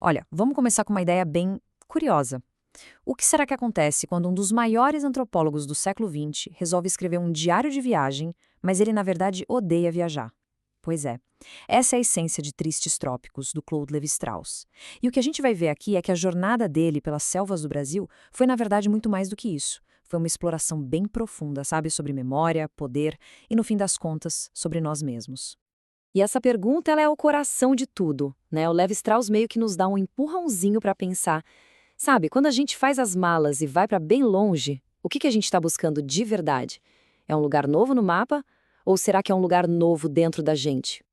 Olha, vamos começar com uma ideia bem curiosa. O que será que acontece quando um dos maiores antropólogos do século XX resolve escrever um diário de viagem, mas ele, na verdade, odeia viajar? Pois é, essa é a essência de Tristes Trópicos, do Claude Lévi-Strauss. E o que a gente vai ver aqui é que a jornada dele pelas selvas do Brasil foi, na verdade, muito mais do que isso. Foi uma exploração bem profunda, sabe, sobre memória, poder e, no fim das contas, sobre nós mesmos. E essa pergunta ela é o coração de tudo, né? O Levi-Strauss meio que nos dá um empurrãozinho para pensar. Sabe, quando a gente faz as malas e vai para bem longe, o que a gente está buscando de verdade? É um lugar novo no mapa? Ou será que é um lugar novo dentro da gente?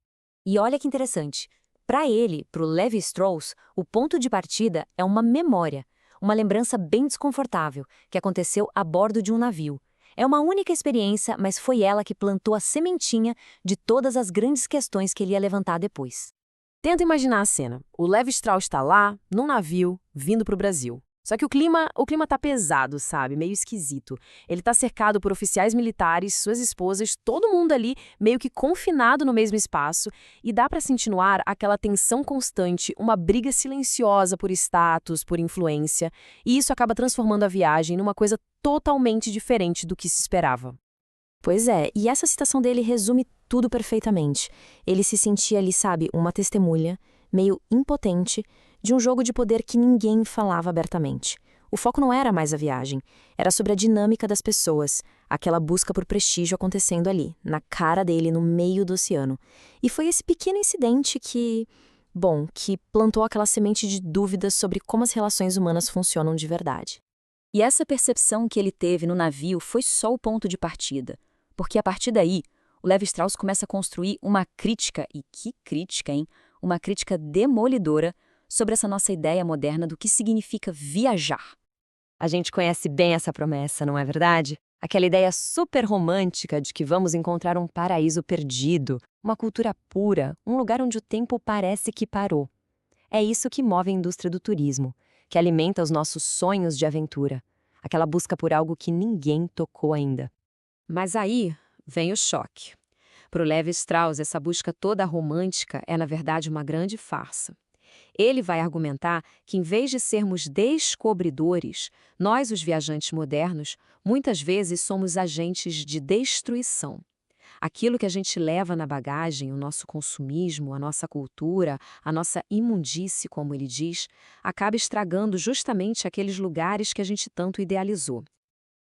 E olha que interessante. Para ele, para o Levi-Strauss, o ponto de partida é uma memória, uma lembrança bem desconfortável que aconteceu a bordo de um navio. É uma única experiência, mas foi ela que plantou a sementinha de todas as grandes questões que ele ia levantar depois. Tenta imaginar a cena. O Levi Strauss está lá, num navio, vindo para o Brasil. Só que o clima tá pesado, sabe? Meio esquisito. Ele tá cercado por oficiais militares, suas esposas, todo mundo ali meio que confinado no mesmo espaço, e dá para sentir no ar aquela tensão constante, uma briga silenciosa por status, por influência, e isso acaba transformando a viagem numa coisa totalmente diferente do que se esperava. Pois é, e essa citação dele resume tudo perfeitamente. Ele se sentia ali, sabe, uma testemunha, meio impotente, de um jogo de poder que ninguém falava abertamente. O foco não era mais a viagem, era sobre a dinâmica das pessoas, aquela busca por prestígio acontecendo ali, na cara dele, no meio do oceano. E foi esse pequeno incidente que plantou aquela semente de dúvidas sobre como as relações humanas funcionam de verdade. E essa percepção que ele teve no navio foi só o ponto de partida. Porque a partir daí, o Levi-Strauss começa a construir uma crítica, e que crítica, hein? Uma crítica demolidora sobre essa nossa ideia moderna do que significa viajar. A gente conhece bem essa promessa, não é verdade? Aquela ideia super romântica de que vamos encontrar um paraíso perdido, uma cultura pura, um lugar onde o tempo parece que parou. É isso que move a indústria do turismo, que alimenta os nossos sonhos de aventura, aquela busca por algo que ninguém tocou ainda. Mas aí vem o choque. Para o Levi-Strauss, essa busca toda romântica é, na verdade, uma grande farsa. Ele vai argumentar que, em vez de sermos descobridores, nós, os viajantes modernos, muitas vezes somos agentes de destruição. Aquilo que a gente leva na bagagem, o nosso consumismo, a nossa cultura, a nossa imundície, como ele diz, acaba estragando justamente aqueles lugares que a gente tanto idealizou.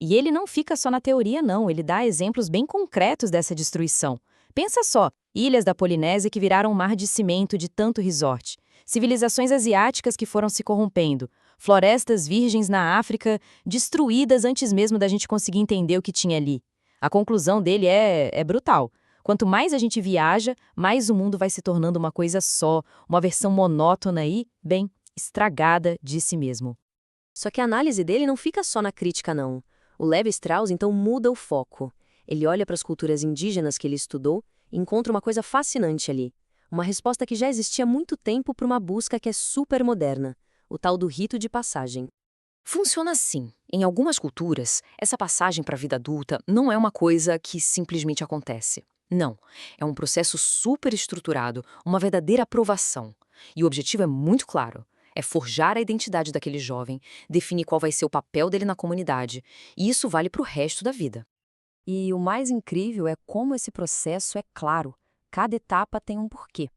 E ele não fica só na teoria, não, ele dá exemplos bem concretos dessa destruição. Pensa só, ilhas da Polinésia que viraram um mar de cimento de tanto resort, civilizações asiáticas que foram se corrompendo, florestas virgens na África destruídas antes mesmo da gente conseguir entender o que tinha ali. A conclusão dele é brutal. Quanto mais a gente viaja, mais o mundo vai se tornando uma coisa só, uma versão monótona e, bem, estragada de si mesmo. Só que a análise dele não fica só na crítica, não. O Levi-Strauss, então, muda o foco. Ele olha para as culturas indígenas que ele estudou e encontra uma coisa fascinante ali. Uma resposta que já existia há muito tempo para uma busca que é super moderna, o tal do rito de passagem. Funciona assim. Em algumas culturas, essa passagem para a vida adulta não é uma coisa que simplesmente acontece. Não. É um processo super estruturado, uma verdadeira aprovação. E o objetivo é muito claro. É forjar a identidade daquele jovem, definir qual vai ser o papel dele na comunidade. E isso vale para o resto da vida. E o mais incrível é como esse processo é claro. Cada etapa tem um porquê.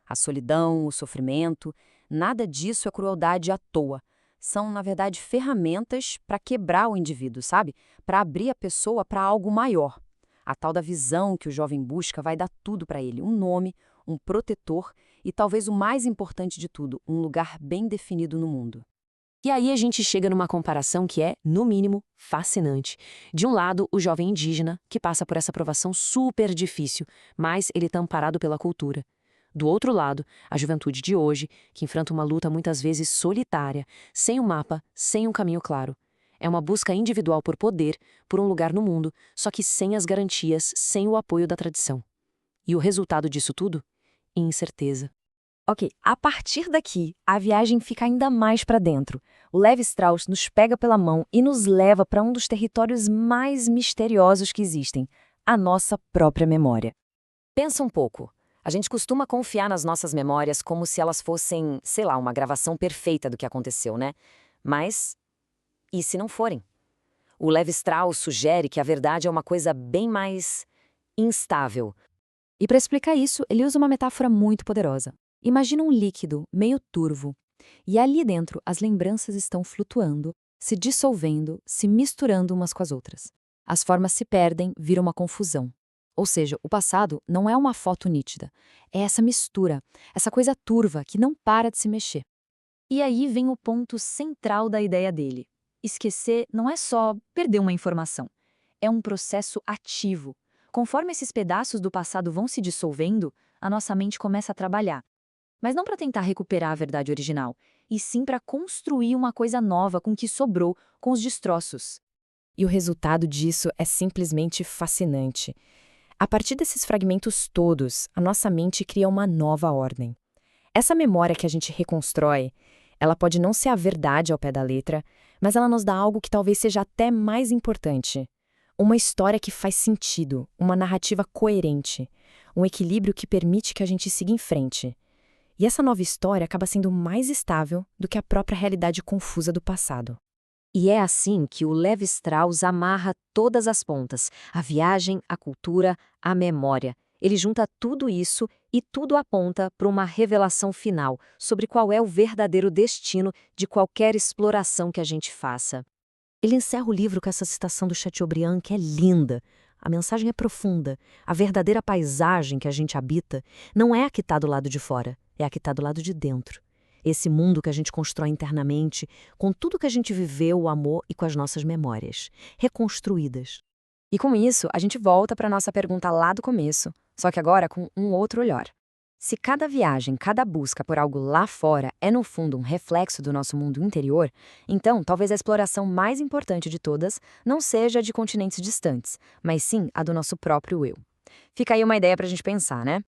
A solidão, o sofrimento, nada disso é crueldade à toa. São, na verdade, ferramentas para quebrar o indivíduo, sabe? Para abrir a pessoa para algo maior. A tal da visão que o jovem busca vai dar tudo para ele: um nome, um protetor e, talvez o mais importante de tudo, um lugar bem definido no mundo. E aí a gente chega numa comparação que é, no mínimo, fascinante. De um lado, o jovem indígena, que passa por essa provação super difícil, mas ele está amparado pela cultura. Do outro lado, a juventude de hoje, que enfrenta uma luta muitas vezes solitária, sem um mapa, sem um caminho claro. É uma busca individual por poder, por um lugar no mundo, só que sem as garantias, sem o apoio da tradição. E o resultado disso tudo? Incerteza. Ok, a partir daqui, a viagem fica ainda mais para dentro. O Levi-Strauss nos pega pela mão e nos leva para um dos territórios mais misteriosos que existem, a nossa própria memória. Pensa um pouco. A gente costuma confiar nas nossas memórias como se elas fossem, sei lá, uma gravação perfeita do que aconteceu, né? Mas, e se não forem? O Levi-Strauss sugere que a verdade é uma coisa bem mais instável. E para explicar isso, ele usa uma metáfora muito poderosa. Imagina um líquido meio turvo, e ali dentro as lembranças estão flutuando, se dissolvendo, se misturando umas com as outras. As formas se perdem, vira uma confusão. Ou seja, o passado não é uma foto nítida, é essa mistura, essa coisa turva que não para de se mexer. E aí vem o ponto central da ideia dele. Esquecer não é só perder uma informação, é um processo ativo. Conforme esses pedaços do passado vão se dissolvendo, a nossa mente começa a trabalhar. Mas não para tentar recuperar a verdade original, e sim para construir uma coisa nova com o que sobrou, com os destroços. E o resultado disso é simplesmente fascinante. A partir desses fragmentos todos, a nossa mente cria uma nova ordem. Essa memória que a gente reconstrói, ela pode não ser a verdade ao pé da letra, mas ela nos dá algo que talvez seja até mais importante. Uma história que faz sentido, uma narrativa coerente, um equilíbrio que permite que a gente siga em frente. E essa nova história acaba sendo mais estável do que a própria realidade confusa do passado. E é assim que o Levi-Strauss amarra todas as pontas, a viagem, a cultura, a memória. Ele junta tudo isso e tudo aponta para uma revelação final sobre qual é o verdadeiro destino de qualquer exploração que a gente faça. Ele encerra o livro com essa citação do Chateaubriand que é linda. A mensagem é profunda. A verdadeira paisagem que a gente habita não é a que está do lado de fora, é a que está do lado de dentro. Esse mundo que a gente constrói internamente, com tudo que a gente viveu, amou e com as nossas memórias, reconstruídas. E com isso, a gente volta para a nossa pergunta lá do começo, só que agora com um outro olhar. Se cada viagem, cada busca por algo lá fora é no fundo um reflexo do nosso mundo interior, então talvez a exploração mais importante de todas não seja a de continentes distantes, mas sim a do nosso próprio eu. Fica aí uma ideia para a gente pensar, né?